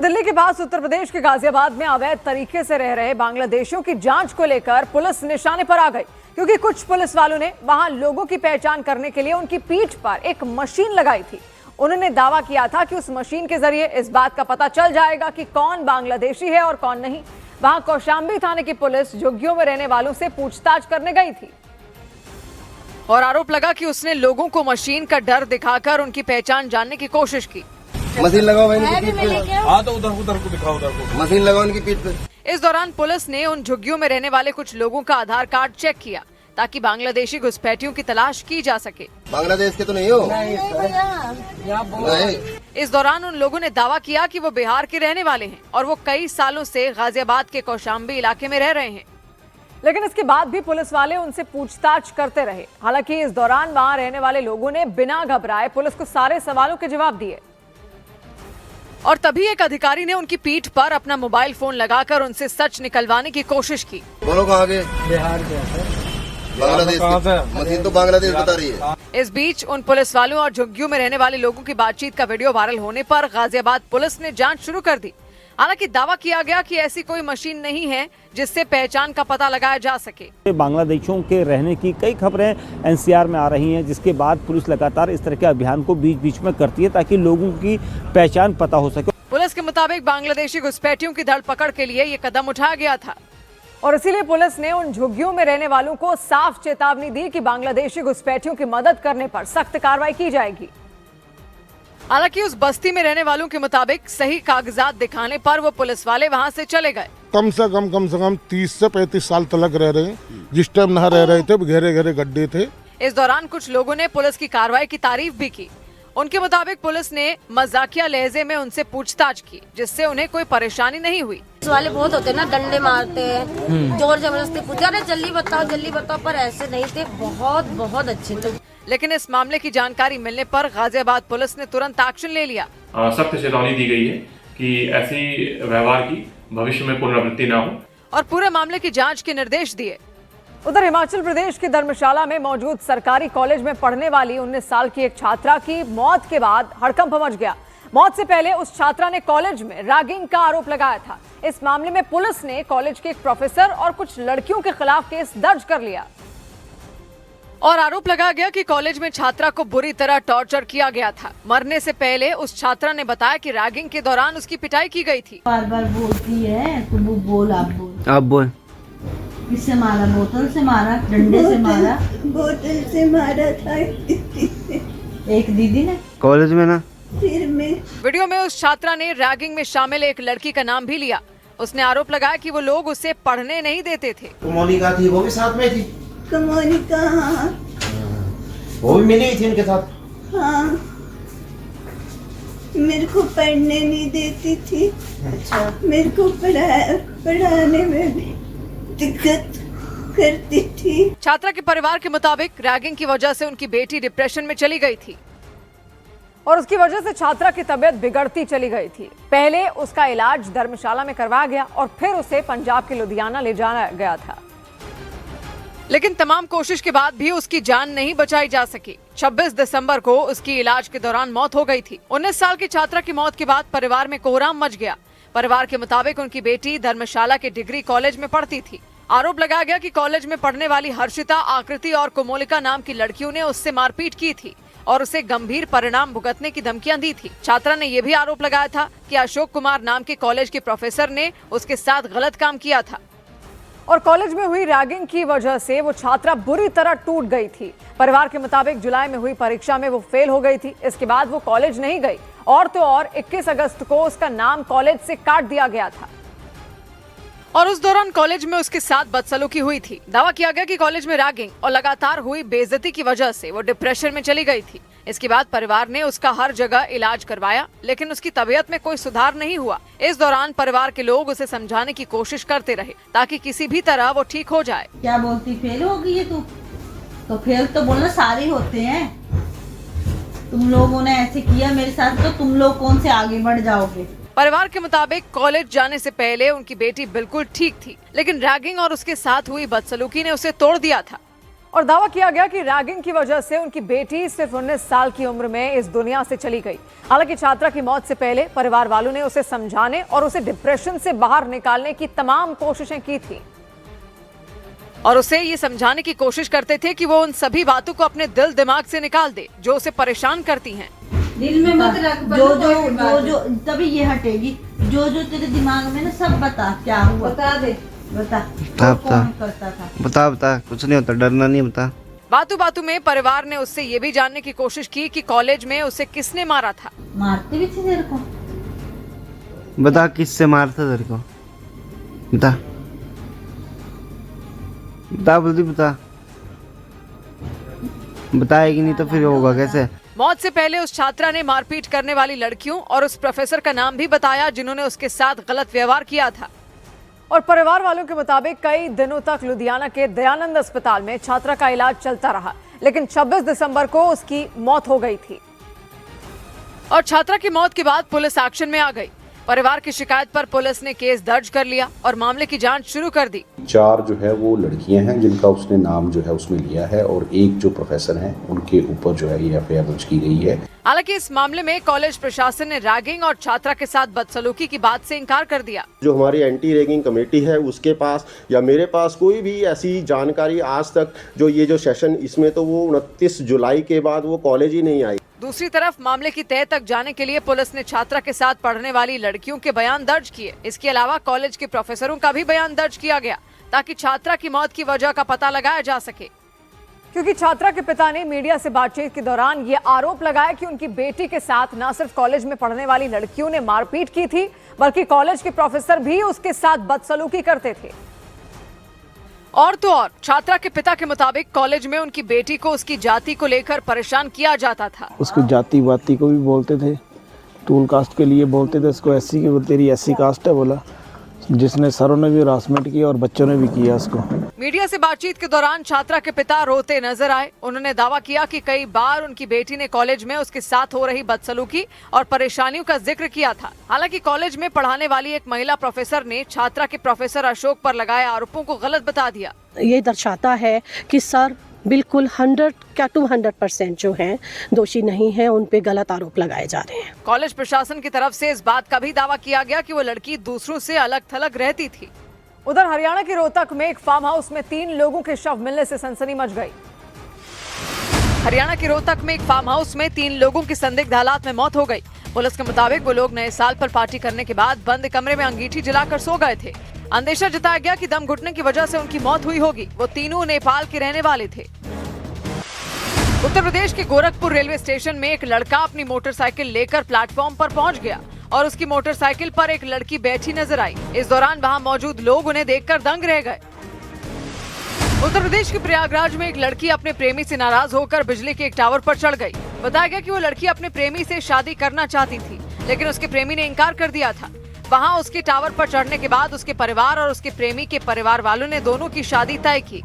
दिल्ली के पास उत्तर प्रदेश के गाजियाबाद में अवैध तरीके से रह रहे बांग्लादेशियों की जांच को लेकर पुलिस निशाने पर आ गई, क्योंकि कुछ पुलिस वालों ने वहां लोगों की पहचान करने के लिए उनकी पीठ पर एक मशीन लगाई थी। उन्होंने दावा किया था कि उस मशीन के जरिए इस बात का पता चल जाएगा कि कौन बांग्लादेशी है और कौन नहीं। वहां कौशाम्बी थाने की पुलिस झुग्गियों में रहने वालों से पूछताछ करने गई थी और आरोप लगा कि उसने लोगों को मशीन का डर दिखाकर उनकी पहचान जानने की कोशिश की। मशीन लगाओ भाई उनकी पीठ पे। हाँ तो उधर को दिखाओ, उधर को मशीन लगाओ उनकी पीठ पे। इस दौरान पुलिस ने उन झुग्गियों में रहने वाले कुछ लोगों का आधार कार्ड चेक किया ताकि बांग्लादेशी घुसपैठियों की तलाश की जा सके। बांग्लादेश के तो नहीं हो? नहीं। इस दौरान उन लोगों ने दावा किया कि वो बिहार के रहने वाले हैं और वो कई सालों से गाजियाबाद के कौशाम्बी इलाके में रह रहे हैं, लेकिन इसके बाद भी पुलिस वाले उनसे पूछताछ करते रहे। हालांकि इस दौरान वहां रहने वाले लोगों ने बिना घबराए पुलिस को सारे सवालों के जवाब दिए और तभी एक अधिकारी ने उनकी पीठ पर अपना मोबाइल फोन लगाकर उनसे सच निकलवाने की कोशिश की। बोलो कहाँ के? बिहार के। बांग्लादेश मशीन तो बांग्लादेश बता रही है। इस बीच उन पुलिस वालों और झुग्गियों में रहने वाले लोगों की बातचीत का वीडियो वायरल होने पर गाजियाबाद पुलिस ने जांच शुरू कर दी। हालांकि दावा किया गया कि ऐसी कोई मशीन नहीं है जिससे पहचान का पता लगाया जा सके। बांग्लादेशियों के रहने की कई खबरें एनसीआर में आ रही हैं, जिसके बाद पुलिस लगातार इस तरह के अभियान को बीच बीच में करती है ताकि लोगों की पहचान पता हो सके। पुलिस के मुताबिक बांग्लादेशी घुसपैठियों की धरपकड़ के लिए ये कदम उठाया गया था और इसीलिए पुलिस ने उन झुग्गियों में रहने वालों को साफ चेतावनी दी कि बांग्लादेशी घुसपैठियों की मदद करने पर सख्त कार्रवाई की जाएगी। हालांकि उस बस्ती में रहने वालों के मुताबिक सही कागजात दिखाने पर वो पुलिस वाले वहां से चले गए। कम से कम 30 से 35 साल तक रह रहे हैं। जिस टाइम नहा रह रहे थे गहरे गहरे गड्ढे थे। इस दौरान कुछ लोगों ने पुलिस की कार्रवाई की तारीफ भी की। उनके मुताबिक पुलिस ने मजाकिया लहजे में उनसे पूछताछ की, जिससे उन्हें कोई परेशानी नहीं हुई। पुलिस वाले बहुत होते हैं ना, डंडे मारते हैं, जोर जबरदस्ती पूछते, अरे जल्दी बताओ, पर ऐसे नहीं थे। बहुत अच्छे थे। लेकिन इस मामले की जानकारी मिलने पर गाजियाबाद पुलिस ने तुरंत एक्शन ले लिया। सख्त चेतावनी दी गई है कि ऐसी व्यवहार की भविष्य में पुनरावृत्ति न हो और पूरे मामले की जांच के निर्देश दिए। उधर हिमाचल प्रदेश के धर्मशाला में मौजूद सरकारी कॉलेज में पढ़ने वाली 19 साल की एक छात्रा की मौत के बाद हड़कंप मच गया। मौत से पहले उस छात्रा ने कॉलेज में रैगिंग का आरोप लगाया था। इस मामले में पुलिस ने कॉलेज के एक प्रोफेसर और कुछ लड़कियों के खिलाफ केस दर्ज कर लिया और आरोप लगाया गया कि कॉलेज में छात्रा को बुरी तरह टॉर्चर किया गया था। मरने से पहले उस छात्रा ने बताया कि रैगिंग के दौरान उसकी पिटाई की गई थी। बार बोलती है तो वो बोल आप बोल। किससे मारा? बोतल से मारा, डंडे से मारा? बोतल से मारा था एक दीदी ने कॉलेज में ना। फिर मैं वीडियो में उस छात्रा ने रैगिंग में शामिल एक लड़की का नाम भी लिया। उसने आरोप लगाया कि वो लोग उसे पढ़ने नहीं देते थे। मोनिका थी, वो भी साथ में थी। मोनिका, हाँ वो भी मिली थी उनके साथ। हाँ, मेरे को पढ़ने नहीं देती थी। अच्छा। मेरे को पढ़ाने में भी दिक्कत करती थी। छात्रा के परिवार के मुताबिक रैगिंग की वजह से उनकी बेटी डिप्रेशन में चली गई थी और उसकी वजह से छात्रा की तबीयत बिगड़ती चली गई थी। पहले उसका इलाज धर्मशाला में करवाया गया और फिर उसे पंजाब के लुधियाना ले जाया गया था, लेकिन तमाम कोशिश के बाद भी उसकी जान नहीं बचाई जा सकी। 26 दिसंबर को उसकी इलाज के दौरान मौत हो गई थी। 19 साल की छात्रा की मौत के बाद परिवार में कोहराम मच गया। परिवार के मुताबिक उनकी बेटी धर्मशाला के डिग्री कॉलेज में पढ़ती थी। आरोप लगाया गया कि कॉलेज में पढ़ने वाली हर्षिता, आकृति और कोमोलिका नाम की लड़कियों ने उससे मारपीट की थी और उसे गंभीर परिणाम भुगतने की धमकियां दी थी। छात्रा ने यह भी आरोप लगाया था कि अशोक कुमार नाम के कॉलेज के प्रोफेसर ने उसके साथ गलत काम किया था और कॉलेज में हुई रैगिंग की वजह से वो छात्रा बुरी तरह टूट गई थी। परिवार के मुताबिक जुलाई में हुई परीक्षा में वो फेल हो गई थी। इसके बाद वो कॉलेज नहीं गई और तो और 21 अगस्त को उसका नाम कॉलेज से काट दिया गया था और उस दौरान कॉलेज में उसके साथ बदसलूकी हुई थी। दावा किया गया कि कॉलेज में रैगिंग और लगातार हुई बेइज्जती की वजह से वो डिप्रेशन में चली गई थी। इसके बाद परिवार ने उसका हर जगह इलाज करवाया, लेकिन उसकी तबीयत में कोई सुधार नहीं हुआ। इस दौरान परिवार के लोग उसे समझाने की कोशिश करते रहे ताकि किसी भी तरह वो ठीक हो जाए। क्या बोलती? फेल हो गई है तू? तो फेल तो बोलना सारे होते हैं। तुम लोगों ने ऐसे किया मेरे साथ, तो तुम लोग कौन से आगे बढ़ जाओगे? परिवार के मुताबिक कॉलेज जाने से पहले उनकी बेटी बिल्कुल ठीक थी, लेकिन रैगिंग और उसके साथ हुई बदसलूकी ने उसे तोड़ दिया था और दावा किया गया कि रैगिंग की वजह से उनकी बेटी सिर्फ 19 साल की उम्र में इस दुनिया से चली गई। हालांकि छात्रा की मौत से पहले परिवार वालों ने उसे समझाने और उसे डिप्रेशन से बाहर निकालने की तमाम कोशिशें की थी और उसे ये समझाने की कोशिश करते थे कि वो उन सभी बातों को अपने दिल दिमाग से निकाल दे जो उसे परेशान करती हैं। दिल में मत रख, जो तभी ये हटेगी। जो तेरे दिमाग में ना सब बता, क्या हुआ बता दे, बता कौन करता था, बता कुछ नहीं होता, डरना नहीं, बता। बातों बातों में परिवार ने उससे ये भी जानने की कोशिश की कि कॉलेज में उसे किसने मारा था। मारते भी थे तेरे को? बता किससे मारता तेरे को, बता जल्दी बता। बताएगी नहीं तो फिर होगा कैसे? मौत से पहले उस छात्रा ने मारपीट करने वाली लड़कियों और उस प्रोफेसर का नाम भी बताया जिन्होंने उसके साथ गलत व्यवहार किया था। और परिवार वालों के मुताबिक कई दिनों तक लुधियाना के दयानंद अस्पताल में छात्रा का इलाज चलता रहा, लेकिन 26 दिसंबर को उसकी मौत हो गई थी और छात्रा की मौत के बाद पुलिस एक्शन में आ गई। परिवार की शिकायत पर पुलिस ने केस दर्ज कर लिया और मामले की जांच शुरू कर दी। 4 जो है वो लड़कियां हैं जिनका उसने नाम जो है उसमें लिया है और एक जो प्रोफेसर हैं उनके ऊपर जो है ये एफआईआर दर्ज की गई है। हालांकि इस मामले में कॉलेज प्रशासन ने रैगिंग और छात्रा के साथ बदसलूकी की बात से इनकार कर दिया। जो हमारी एंटी रैगिंग कमेटी है उसके पास या मेरे पास कोई भी ऐसी जानकारी आज तक जो ये जो सेशन इसमें तो वो 29 जुलाई के बाद वो कॉलेज ही नहीं आई। दूसरी तरफ मामले की तह तक जाने के लिए पुलिस ने छात्रा के साथ पढ़ने वाली लड़कियों के बयान दर्ज किए। इसके अलावा कॉलेज के प्रोफेसरों का भी बयान दर्ज किया गया ताकि छात्रा की मौत की वजह का पता लगाया जा सके, क्योंकि छात्रा के पिता ने मीडिया से बातचीत के दौरान ये आरोप लगाया कि उनकी बेटी के साथ न सिर्फ कॉलेज में पढ़ने वाली लड़कियों ने मारपीट की थी बल्कि कॉलेज के प्रोफेसर भी उसके साथ बदसलूकी करते थे। और तो और छात्रा के पिता के मुताबिक कॉलेज में उनकी बेटी को उसकी जाति को लेकर परेशान किया जाता था। उसकी जाति वाति को भी बोलते थे, टूल कास्ट के लिए बोलते थे उसको, एससी की, तेरी एससी कास्ट है बोला, जिसने सरों ने भी हरासमेंट किया और बच्चों ने भी किया उसको। मीडिया से बातचीत के दौरान छात्रा के पिता रोते नजर आए। उन्होंने दावा किया कि कई बार उनकी बेटी ने कॉलेज में उसके साथ हो रही बदसलूकी और परेशानियों का जिक्र किया था। हालांकि कॉलेज में पढ़ाने वाली एक महिला प्रोफेसर ने छात्रा के प्रोफेसर अशोक पर लगाए आरोपों को गलत बता दिया। ये दर्शाता है कि सर बिल्कुल 100% जो हैं दोषी नहीं है, उन पे गलत आरोप लगाए जा रहे हैं। कॉलेज प्रशासन की तरफ से इस बात का भी दावा किया गया कि वो लड़की दूसरों से अलग थलग रहती थी। उधर हरियाणा के रोहतक में एक फार्म हाउस में 3 लोगों के शव मिलने से सनसनी मच गई। हरियाणा के रोहतक में एक फार्म हाउस में 3 लोगों की संदिग्ध हालात में मौत हो गई। पुलिस के मुताबिक वो लोग नए साल पर पार्टी करने के बाद बंद कमरे में अंगीठी जलाकर सो गए थे। अंदेशा जताया गया कि दम घुटने की वजह से उनकी मौत हुई होगी। वो तीनों नेपाल के रहने वाले थे। उत्तर प्रदेश के गोरखपुर रेलवे स्टेशन में एक लड़का अपनी मोटरसाइकिल लेकर प्लेटफॉर्म पर पहुंच गया और उसकी मोटरसाइकिल पर एक लड़की बैठी नजर आई। इस दौरान वहां मौजूद लोग उन्हें देखकर दंग रह गए। उत्तर प्रदेश के प्रयागराज में एक लड़की अपने प्रेमी से नाराज होकर बिजली के एक टावर पर चढ़ गई। बताया गया कि वो लड़की अपने प्रेमी से शादी करना चाहती थी, लेकिन उसके प्रेमी ने इनकार कर दिया था। वहां उसके टावर पर चढ़ने के बाद उसके परिवार और उसके प्रेमी के परिवार वालों ने दोनों की शादी तय की।